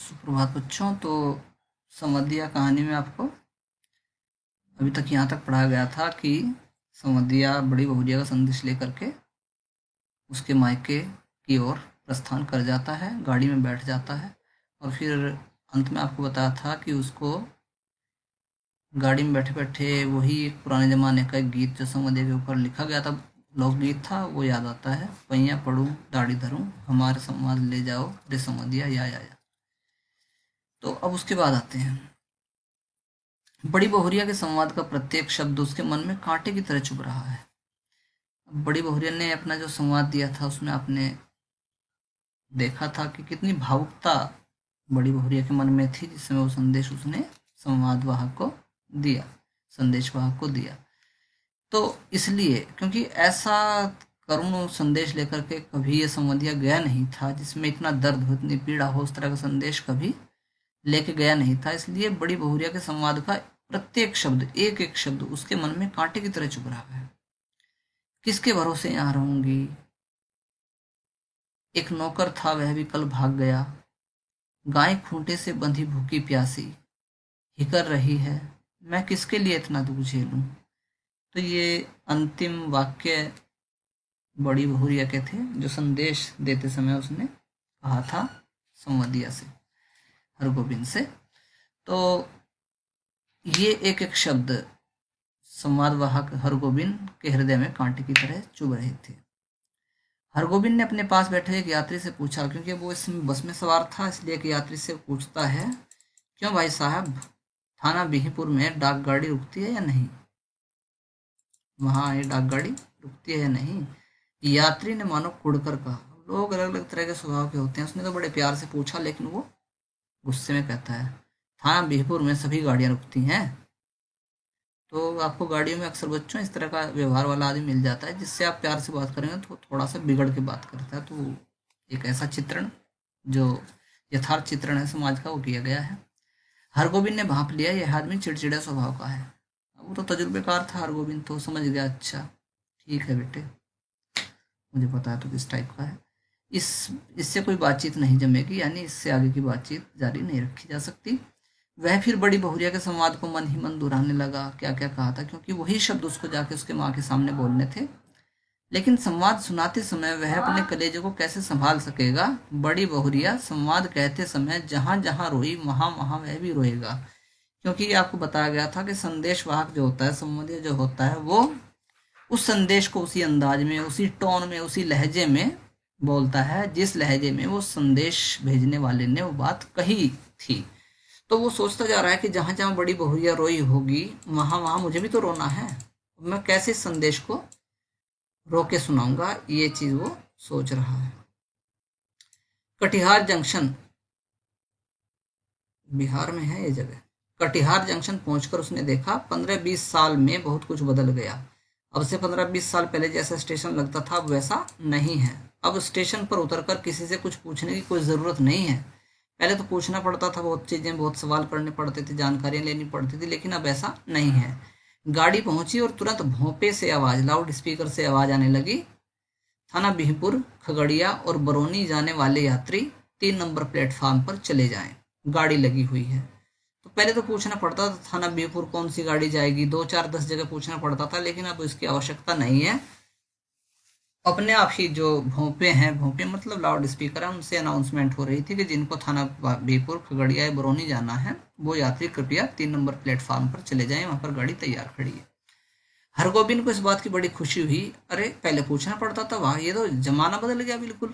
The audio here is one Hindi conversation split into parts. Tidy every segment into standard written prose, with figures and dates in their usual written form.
सुप्रभात बच्चों। तो संवदिया कहानी में आपको अभी तक यहाँ तक पढ़ाया गया था कि संवदिया बड़ी बहुरिया का संदेश लेकर के उसके मायके की ओर प्रस्थान कर जाता है, गाड़ी में बैठ जाता है और फिर अंत में आपको बताया था कि उसको गाड़ी में बैठे बैठे वही एक पुराने ज़माने का एक गीत जो संवदिया के ऊपर लिखा गया था, लोकगीत था, वो याद आता है। पैया पढ़ूं दाढ़ी धरूं हमारे संवाद ले जाओ रे संवदिया या। तो अब उसके बाद आते हैं बड़ी बहुरिया के संवाद का प्रत्येक शब्द उसके मन में कांटे की तरह चुभ रहा है। बड़ी बहुरिया ने अपना जो संवाद दिया था उसमें आपने देखा था कि कितनी भावुकता बड़ी बहुरिया के मन में थी, जिसमें वो संदेश उसने संवादवाहक को दिया, संदेशवाहक को दिया। तो इसलिए क्योंकि ऐसा करुण संदेश लेकर के कभी ये संवदिया गया नहीं था, जिसमें इतना दर्द हो, इतनी पीड़ा हो, उस तरह का संदेश कभी लेके गया नहीं था। इसलिए बड़ी बहुरिया के संवाद का प्रत्येक शब्द, एक एक शब्द उसके मन में कांटे की तरह चुभ रहा है। किसके भरोसे यहाँ रहूंगी, एक नौकर था वह भी कल भाग गया, गाय खूंटे से बंधी भूखी प्यासी हिकर रही है, मैं किसके लिए इतना दुख झेलूं। तो ये अंतिम वाक्य बड़ी बहुरिया के थे, जो संदेश देते समय उसने कहा था संवदिया से, हरगोविंद से। तो ये एक एक शब्द संवादवाहक हरगोविंद के हृदय में कांटे की तरह चुभ रहे थे। हरगोविंद ने अपने पास बैठे एक यात्री से पूछा, क्योंकि वो इस बस में सवार था, इसलिए एक यात्री से पूछता है, क्यों भाई साहब, थाना बिहीपुर में डाक गाड़ी रुकती है या नहीं, वहां ये डाक गाड़ी रुकती है या नहीं। यात्री ने मानो कुड़कर कहा। लोग अलग अलग तरह के स्वभाव के होते हैं, उसने तो बड़े प्यार से पूछा, लेकिन वो गुस्से में कहता है, थाना बिहीपुर में सभी गाड़ियां रुकती हैं। तो आपको गाड़ियों में अक्सर बच्चों इस तरह का व्यवहार वाला आदमी मिल जाता है, जिससे आप प्यार से बात करेंगे तो थोड़ा सा बिगड़ के बात करता है। तो एक ऐसा चित्रण जो यथार्थ चित्रण है समाज का, वो किया गया है। हरगोविंद ने भांप लिया, यह आदमी चिड़चिड़े स्वभाव का है। वो तो तजुर्बेकार था हरगोविंद, तो समझ गया, अच्छा ठीक है बेटे, मुझे पता है तो किस टाइप का है, इससे कोई बातचीत नहीं जमेगी, यानी इससे आगे की बातचीत जारी नहीं रखी जा सकती। वह फिर बड़ी बहुरिया के संवाद को मन ही मन दोहराने लगा, क्या क्या कहा था, क्योंकि वही शब्द उसको जाके उसके माँ के सामने बोलने थे। लेकिन संवाद सुनाते समय वह अपने कलेजे को कैसे संभाल सकेगा। बड़ी बहुरिया संवाद कहते समय जहां जहां रोई वहां वहां वह भी रोएगा, क्योंकि आपको बताया गया था कि संदेशवाहक जो होता है, संवादी जो होता है, वो उस संदेश को उसी अंदाज में, उसी टोन में, उसी लहजे में बोलता है जिस लहजे में वो संदेश भेजने वाले ने वो बात कही थी। तो वो सोचता जा रहा है कि जहां जहां बड़ी बहुरिया रोई होगी वहां वहां मुझे भी तो रोना है, मैं कैसे इस संदेश को रो के सुनाऊंगा, ये चीज वो सोच रहा है। कटिहार जंक्शन, बिहार में है ये जगह। कटिहार जंक्शन पहुंचकर उसने देखा 15-20 साल में बहुत कुछ बदल गया। अब से 15-20 साल पहले जैसा स्टेशन लगता था अब वैसा नहीं है। अब स्टेशन पर उतरकर किसी से कुछ पूछने की कोई ज़रूरत नहीं है। पहले तो पूछना पड़ता था, बहुत चीज़ें, बहुत सवाल करने पड़ते थे, जानकारियाँ लेनी पड़ती थी, लेकिन अब ऐसा नहीं है। गाड़ी पहुंची और तुरंत भोंपे से आवाज़, लाउड स्पीकर से आवाज़ आने लगी, थाना बिहपुर, खगड़िया और बरौनी जाने वाले यात्री 3 नंबर प्लेटफार्म पर चले जाएं, गाड़ी लगी हुई है। तो पहले तो पूछना पड़ता था थाना बिहपुर कौन सी गाड़ी जाएगी, 2-4-10 जगह पूछना पड़ता था, लेकिन अब इसकी आवश्यकता नहीं है। अपने आप ही जो भोंपे हैं, भोंपे मतलब लाउड स्पीकर है, उनसे अनाउंसमेंट हो रही थी कि जिनको थाना बिहपुर, खगड़िया या बरौनी जाना है वो यात्री कृपया 3 नंबर प्लेटफार्म पर चले जाएं, वहां पर गाड़ी तैयार खड़ी है। हरगोविंद को इस बात की बड़ी खुशी हुई, अरे पहले पूछना पड़ता था, वहां ये तो जमाना बदल गया बिल्कुल।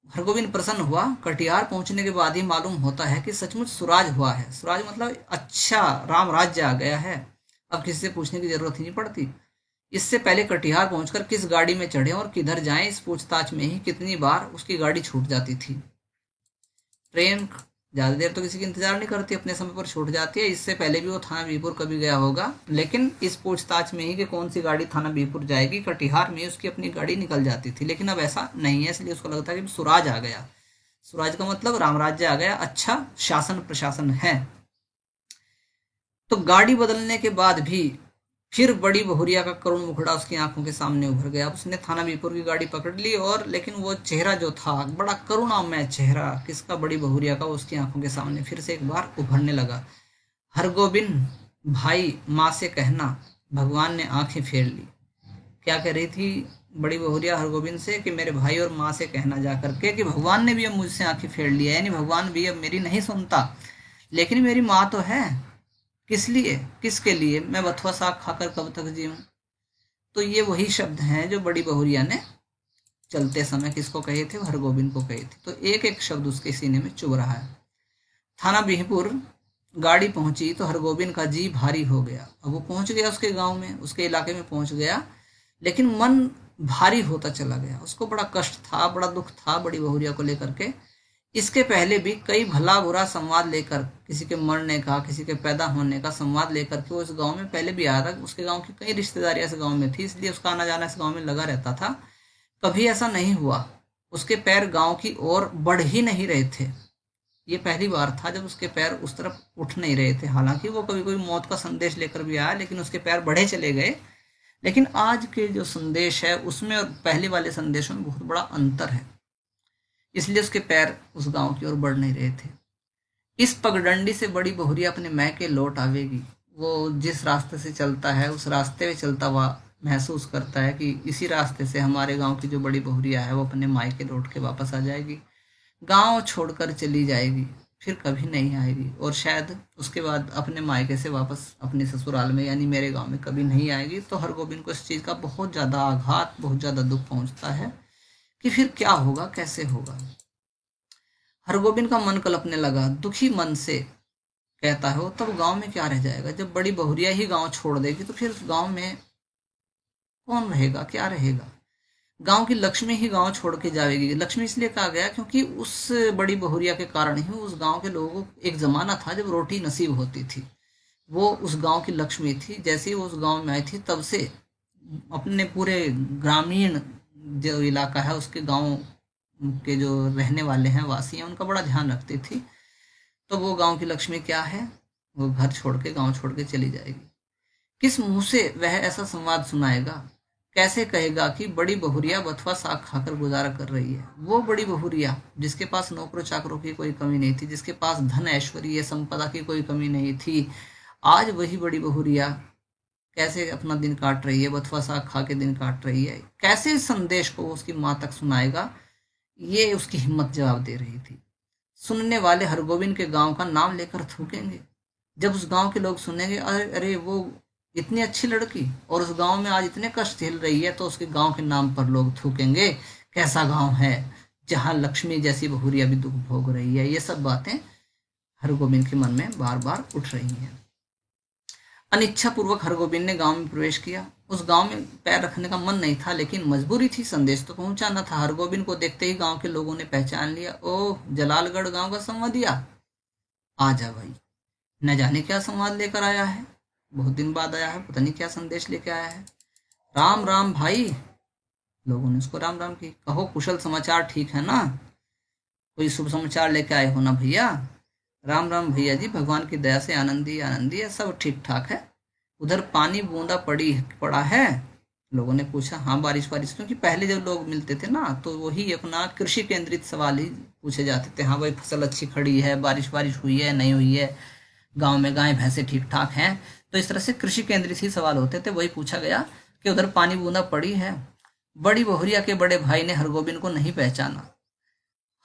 हरगोविंद प्रसन्न हुआ। कटिहार पहुंचने के बाद ही मालूम होता है कि सचमुच सुराज हुआ है। सुराज मतलब अच्छा, राम राज्य आ गया है, अब किसी से पूछने की जरूरत ही नहीं पड़ती। इससे पहले कटिहार पहुंचकर किस गाड़ी में चढ़े और किधर जाएं, इस पूछताछ में ही कितनी बार उसकी गाड़ी छूट जाती थी। ट्रेन ज्यादा देर तो किसी की इंतजार नहीं करती, अपने समय पर छूट जाती है। इससे पहले भी वो थाना बीहपुर कभी गया होगा, लेकिन इस पूछताछ में ही कि कौन सी गाड़ी थाना बीहपुर जाएगी, कटिहार में उसकी अपनी गाड़ी निकल जाती थी। लेकिन अब ऐसा नहीं है, इसलिए उसको लगता है कि सुराज आ गया। सुराज का मतलब रामराज्य आ गया, अच्छा शासन प्रशासन है। तो गाड़ी बदलने के बाद भी फिर बड़ी बहुरिया का करुण मुखड़ा उसकी आंखों के सामने उभर गया। उसने थाना बीरपुर की गाड़ी पकड़ ली और लेकिन वो चेहरा जो था, बड़ा करुणामय चेहरा किसका, बड़ी बहुरिया का, उसकी आंखों के सामने फिर से एक बार उभरने लगा। हरगोबिंद भाई, माँ से कहना। भगवान ने आंखें फेर ली। क्या कह रही थी बड़ी बहुरिया हरगोबिंद से कि मेरे भाई और माँ से कहना जा करके कि भगवान ने भी अब मुझसे आंखें फेर लिया, यानी भगवान भी अब मेरी नहीं सुनता, लेकिन मेरी माँ तो है। किस लिए, किसके लिए मैं बथुआ साग खाकर कब तक जीऊं। तो ये वही शब्द हैं जो बड़ी बहुरिया ने चलते समय किसको कहे थे, हरगोबिंद को कहे थे। तो एक एक शब्द उसके सीने में चुभ रहा है। थाना बिहपुर गाड़ी पहुंची तो हरगोबिंद का जी भारी हो गया। अब वो पहुंच गया उसके गांव में, उसके इलाके में पहुंच गया, लेकिन मन भारी होता चला गया। उसको बड़ा कष्ट था, बड़ा दुख था बड़ी बहुरिया को लेकर के। इसके पहले भी कई भला बुरा संवाद लेकर, किसी के मरने का, किसी के पैदा होने का संवाद लेकर के वो इस गांव में पहले भी आया था। उसके गांव की कई रिश्तेदारियां इस गांव में थी, इसलिए उसका आना जाना इस गांव में लगा रहता था। कभी ऐसा नहीं हुआ उसके पैर गांव की ओर बढ़ ही नहीं रहे थे। ये पहली बार था जब उसके पैर उस तरफ उठ नहीं रहे थे। हालांकि वो कभी कोई मौत का संदेश लेकर भी आया, लेकिन उसके पैर बढ़े चले गए। लेकिन आज के जो संदेश है उसमें और पहले वाले संदेशों में बहुत बड़ा अंतर है, इसलिए उसके पैर उस गांव की ओर बढ़ नहीं रहे थे। इस पगडंडी से बड़ी बहुरिया अपने मैके लौट आवेगी। वो जिस रास्ते से चलता है उस रास्ते में चलता हुआ महसूस करता है कि इसी रास्ते से हमारे गांव की जो बड़ी बहुरिया है वो अपने मायके लौट के वापस आ जाएगी, गांव छोड़कर चली जाएगी, फिर कभी नहीं आएगी और शायद उसके बाद अपने मायके से वापस अपने ससुराल में यानी मेरे गांव में कभी नहीं आएगी। तो हरगोबिंद को इस चीज़ का बहुत ज़्यादा आघात, बहुत ज़्यादा दुख पहुंचता है कि फिर क्या होगा, कैसे होगा। हरगोबिंद का मन कलपने लगा। दुखी मन से कहता है वो, तब गांव में क्या रह जाएगा। जब बड़ी बहुरिया ही गांव छोड़ देगी तो फिर गांव में कौन रहेगा, क्या रहेगा। गांव की लक्ष्मी ही गांव छोड़ के जाएगी। लक्ष्मी इसलिए कहा गया क्योंकि उस बड़ी बहुरिया के कारण ही उस गांव के लोगों को एक जमाना था जब रोटी नसीब होती थी। वो उस गांव की लक्ष्मी थी। जैसे ही वो उस गांव में आई थी तब से अपने पूरे ग्रामीण जो इलाका है उसके गांव के जो रहने वाले हैं, वासी हैं, उनका बड़ा ध्यान रखती थी। तो वो गांव की लक्ष्मी क्या है, वो घर छोड़ के, गांव छोड़ के चली जाएगी। किस मुंह से वह ऐसा संवाद सुनाएगा, कैसे कहेगा कि बड़ी बहुरिया बथुआ साग खाकर गुजारा कर रही है। वो बड़ी बहुरिया जिसके पास नौकरों चाकरों की कोई कमी नहीं थी, जिसके पास धन ऐश्वर्य संपदा की कोई कमी नहीं थी, आज वही बड़ी बहुरिया कैसे अपना दिन काट रही है, बथुआ साग खा के दिन काट रही है। कैसे इस संदेश को उसकी माँ तक सुनाएगा, ये उसकी हिम्मत जवाब दे रही थी। सुनने वाले हरगोबिंद के गांव का नाम लेकर थूकेंगे। जब उस गांव के लोग सुनेंगे, अरे अरे वो इतनी अच्छी लड़की और उस गांव में आज इतने कष्ट झेल रही है, तो उसके गांव के नाम पर लोग थूकेंगे, कैसा गांव है जहां लक्ष्मी जैसी बहुरिया भी दुख भोग रही है। ये सब बातें हरगोबिंद के मन में बार बार उठ रही हैं। अनिच्छा पूर्वक हरगोबिंद ने गांव में प्रवेश किया। उस गांव में पैर रखने का मन नहीं था, लेकिन मजबूरी थी, संदेश तो पहुंचाना था। हरगोबिंद को देखते ही गांव के लोगों ने पहचान लिया। ओह, जलालगढ़ गांव का संवादिया, आ जा भाई, न जाने क्या संवाद लेकर आया है, बहुत दिन बाद आया है, पता नहीं क्या संदेश लेकर आया है। राम राम भाई, लोगों ने उसको राम राम की। कहो कुशल समाचार ठीक है ना, कोई शुभ समाचार लेके आए हो ना भैया। राम राम भैया जी, भगवान की दया से आनंदी आनंदी है, सब ठीक ठाक है। उधर पानी बूंदा पड़ा है, लोगों ने पूछा। हाँ, बारिश बारिश, क्योंकि पहले जब लोग मिलते थे ना तो वही अपना कृषि केंद्रित सवाल ही पूछे जाते थे। हाँ भाई, फसल अच्छी खड़ी है, बारिश बारिश हुई है नहीं हुई है, गांव में गाय भैंसे ठीक ठाक हैं, तो इस तरह से कृषि केंद्रित ही सवाल होते थे। वही पूछा गया कि उधर पानी बूंदा पड़ी है। बड़ी बहुरिया के बड़े भाई ने हरगोबिंद को नहीं पहचाना।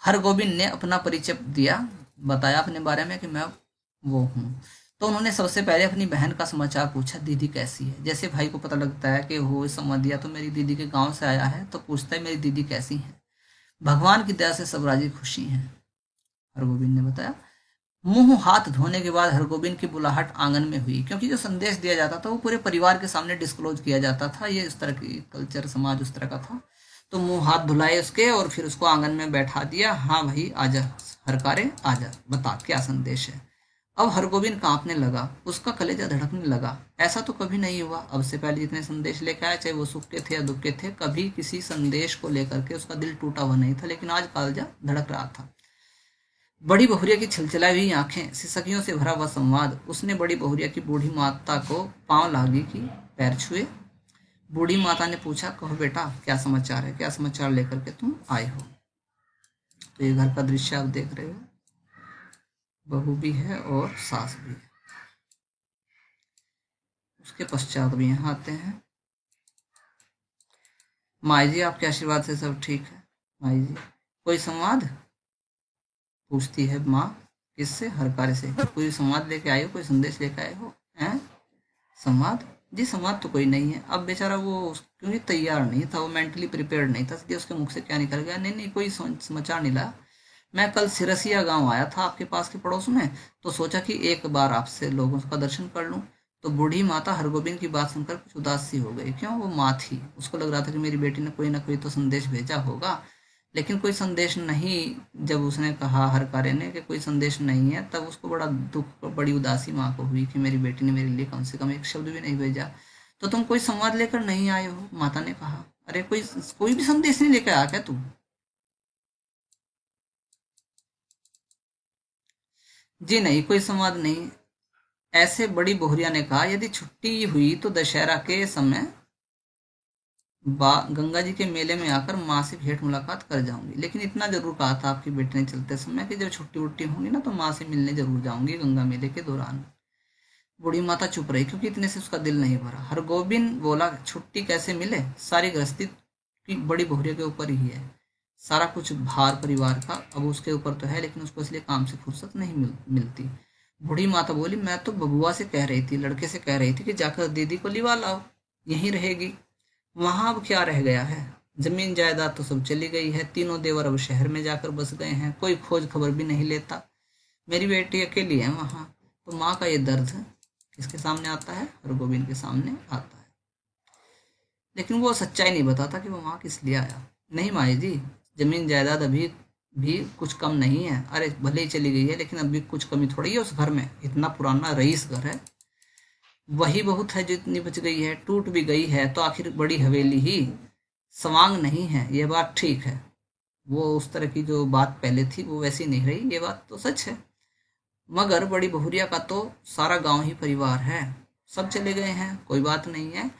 हरगोबिंद ने अपना परिचय दिया, बताया अपने बारे में कि मैं वो हूँ। तो उन्होंने सबसे पहले अपनी बहन का समाचार पूछा, दीदी कैसी है। जैसे भाई को पता लगता है कि हो संबंधिया तो मेरी दीदी के गांव से आया है, तो पूछता है मेरी दीदी कैसी है। भगवान की दया से सब राजी खुशी हैं, हरगोबिंद ने बताया। मुंह हाथ धोने के बाद हरगोबिंद की बुलाहट आंगन में हुई, क्योंकि जो संदेश दिया जाता था वो पूरे परिवार के सामने डिस्क्लोज किया जाता था। ये इस तरह की कल्चर, समाज उस तरह का था। तो मुंह हाथ धुलाए उसके और फिर उसको आंगन में बैठा दिया। हाँ भाई आजा हरकारे, आजा, बता क्या संदेश है। अब हरगोबिंद कांपने लगा, उसका कलेजा धड़कने लगा। ऐसा तो कभी नहीं हुआ, अब से पहले जितने संदेश लेकर आए, चाहे वो सुख के थे या दुख के थे, कभी किसी संदेश को लेकर के उसका दिल टूटा हुआ नहीं था, लेकिन आज कलेजा धड़क रहा था। बड़ी बहुरिया की छलछलाई हुई आंखें, सिसकियों से भरा हुआ संवाद। उसने बड़ी बहुरिया की बूढ़ी माता को पांव लागी की पैर छुए। बूढ़ी माता ने पूछा, कहो बेटा क्या समाचार है, क्या समाचार लेकर के तुम आए हो। तो ये घर का दृश्य आप देख रहे हो, बहू भी है और सास भी है। उसके पश्चात भी यहाँ आते हैं। माई जी आपके आशीर्वाद से सब ठीक है। माई जी कोई संवाद, पूछती है माँ। किससे? हर कार्य से। कोई संवाद लेके आए हो, कोई संदेश लेके आए हो? हैं? संवाद? जी संवाद तो कोई नहीं है। अब बेचारा वो क्योंकि तैयार नहीं था, वो मेंटली प्रिपेयर्ड नहीं था, इसलिए उसके मुख से क्या निकल गया, नहीं नहीं कोई समाचार नहीं लाया। मैं कल सिरसिया गांव आया था आपके पास के पड़ोस में, तो सोचा कि एक बार आपसे लोगों का दर्शन कर लूं। तो बूढ़ी माता हरगोबिंद की बात सुनकर कुछ उदास सी हो गई। क्यों? वो माँ थी, उसको लग रहा था कि मेरी बेटी ने कोई ना कोई तो संदेश भेजा होगा, लेकिन कोई संदेश नहीं। जब उसने कहा हर कार्य ने कि कोई संदेश नहीं है, तब उसको बड़ा दुख, बड़ी उदासी माँ को हुई कि मेरी बेटी ने मेरे लिए कम से कम एक शब्द भी नहीं भेजा। तो तुम कोई संवाद लेकर नहीं आए हो? माता ने कहा। अरे कोई कोई भी संदेश नहीं लेकर आया क्या तू? जी नहीं, कोई संवाद नहीं। ऐसे बड़ी बोहरिया ने कहा, यदि छुट्टी हुई तो दशहरा के समय गंगा जी के मेले में आकर माँ से भेंट मुलाकात कर जाऊंगी। लेकिन इतना जरूर कहा था आपकी बेटी ने चलते समय कि जब छुट्टी उट्टी होंगी ना तो माँ से मिलने जरूर जाऊंगी गंगा मेले के दौरान। बूढ़ी माता चुप रही क्योंकि इतने से उसका दिल नहीं भरा। हरगोबिंद बोला, छुट्टी कैसे मिले, सारी गृहस्थी की बड़ी बोहरिया के ऊपर ही है। सारा कुछ भार परिवार का अब उसके ऊपर तो है, लेकिन उसको इसलिए काम से फुर्सत नहीं मिलती। बूढ़ी माता बोली, मैं तो बबुआ से कह रही थी, लड़के से कह रही थी कि जाकर दीदी को लिवा लाओ, यहीं रहेगी। वहां अब क्या रह गया है? जमीन जायदाद तो सब चली गई है, तीनों देवर अब शहर में जाकर बस गए हैं, कोई खोज खबर भी नहीं लेता। मेरी बेटी अकेली है वहां। तो माँ का ये दर्द किसके सामने आता है? हरगोबिंद के सामने आता है। लेकिन वो सच्चाई नहीं बताता कि वो वहां किस लिए आया। नहीं माई जी, जमीन जायदाद अभी भी कुछ कम नहीं है। अरे भले ही चली गई है, लेकिन अभी कुछ कमी थोड़ी है उस घर में। इतना पुराना रईस घर है, वही बहुत है जो इतनी बच गई है। टूट भी गई है तो आखिर बड़ी हवेली ही सवांग नहीं है, ये बात ठीक है। वो उस तरह की जो बात पहले थी वो वैसी नहीं रही, ये बात तो सच है। मगर बड़ी बहुरिया का तो सारा गांव ही परिवार है, सब चले गए हैं, कोई बात नहीं है।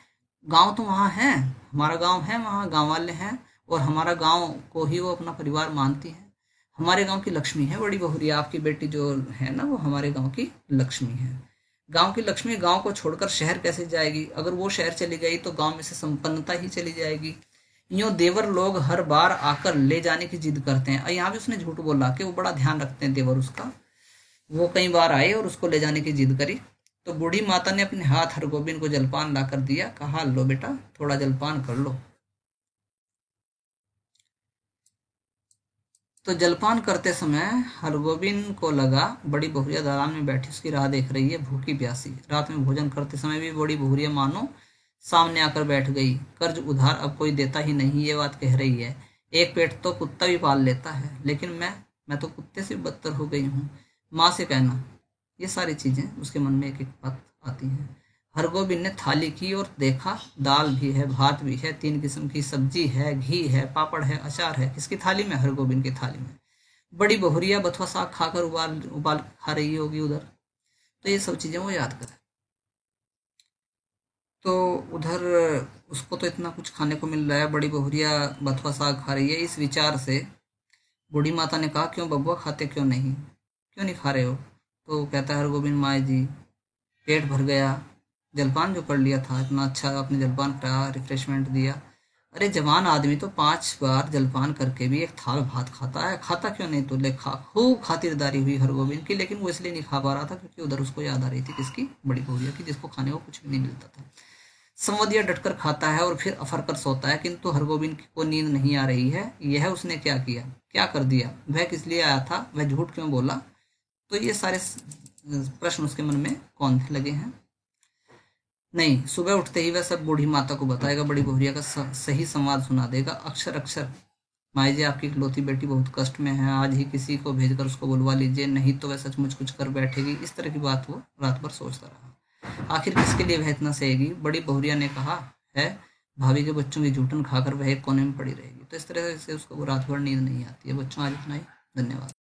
गांव तो वहाँ है, हमारा गांव है, वहाँ गांव वाले हैं, और हमारा गांव को ही वो अपना परिवार मानती है। हमारे गांव की लक्ष्मी है बड़ी बहुरिया, आपकी बेटी जो है ना वो हमारे गांव की लक्ष्मी है। गांव की लक्ष्मी गांव को छोड़कर शहर कैसे जाएगी? अगर वो शहर चली गई तो गांव में से संपन्नता ही चली जाएगी। यूं देवर लोग हर बार आकर ले जाने की जिद करते हैं। और यहाँ भी उसने झूठ बोला कि वो बड़ा ध्यान रखते हैं देवर उसका। वो कई बार आए और उसको ले जाने की जिद करी। तो बूढ़ी माता ने अपने हाथ हरगोबिंद को जलपान ला कर दिया, कहा लो बेटा थोड़ा जलपान कर लो। तो जलपान करते समय हरगोबिंद को लगा बड़ी बहुरिया दालान में बैठी उसकी राह देख रही है, भूखी प्यासी। रात में भोजन करते समय भी बड़ी बहुरिया मानो सामने आकर बैठ गई। कर्ज उधार अब कोई देता ही नहीं, ये बात कह रही है। एक पेट तो कुत्ता भी पाल लेता है, लेकिन मैं तो कुत्ते से बदतर हो गई हूँ। माँ से कहना, ये सारी चीजें उसके मन में एक एक बात आती हैं। हरगोबिंद ने थाली की और देखा, दाल भी है, भात भी है, 3 किस्म की सब्जी है, घी है, पापड़ है, अचार है। किसकी थाली में? हरगोबिंद की थाली में। बड़ी बहुरिया बथुआ साग खाकर उबाल उबाल खा रही होगी उधर। तो ये सब चीजें वो याद करे। तो उधर उसको तो इतना कुछ खाने को मिल रहा है, बड़ी बहुरिया बथुआ साग खा रही है। इस विचार से बूढ़ी माता ने कहा, क्यों बबुआ खाते क्यों नहीं, क्यों नहीं खा रहे हो? तो कहता है हरगोबिंद, माँ जी पेट भर गया, जलपान जो कर लिया था, इतना अच्छा आपने जलपान कराया, रिफ्रेशमेंट दिया। अरे जवान आदमी तो 5 बार जलपान करके भी एक थाल भात खाता है, खाता क्यों नहीं? तो ले खा। खूब खातिरदारी हुई हरगोबिंद की, लेकिन वो इसलिए नहीं खा पा रहा था क्योंकि उधर उसको याद आ रही थी किसकी? बड़ी बहुरिया की, जिसको खाने को कुछ भी नहीं मिलता था। संवदिया डटकर खाता है और फिर अफर कर सोता है, किंतु हरगोबिंद को नींद नहीं आ रही है। यह उसने क्या किया, क्या कर दिया? वह किस लिए आया था? वह झूठ क्यों बोला? तो ये सारे प्रश्न उसके मन में कौंधने लगे हैं। नहीं, सुबह उठते ही वह सब बूढ़ी माता को बताएगा, बड़ी बहुरिया का सही संवाद सुना देगा अक्षर अक्षर। माई जी आपकी इकलौती बेटी बहुत कष्ट में है, आज ही किसी को भेजकर उसको बुलवा लीजिए, नहीं तो वह सचमुच कुछ कर बैठेगी। इस तरह की बात वो रात भर सोचता रहा। आखिर किसके लिए वह इतना सहेगी? बड़ी बहुरिया ने कहा है, भाभी के बच्चों की जूठन खाकर वह एक कोने में पड़ी रहेगी। तो इस तरह से उसको रात भर नींद नहीं आती है। बच्चों आज इतना ही, धन्यवाद।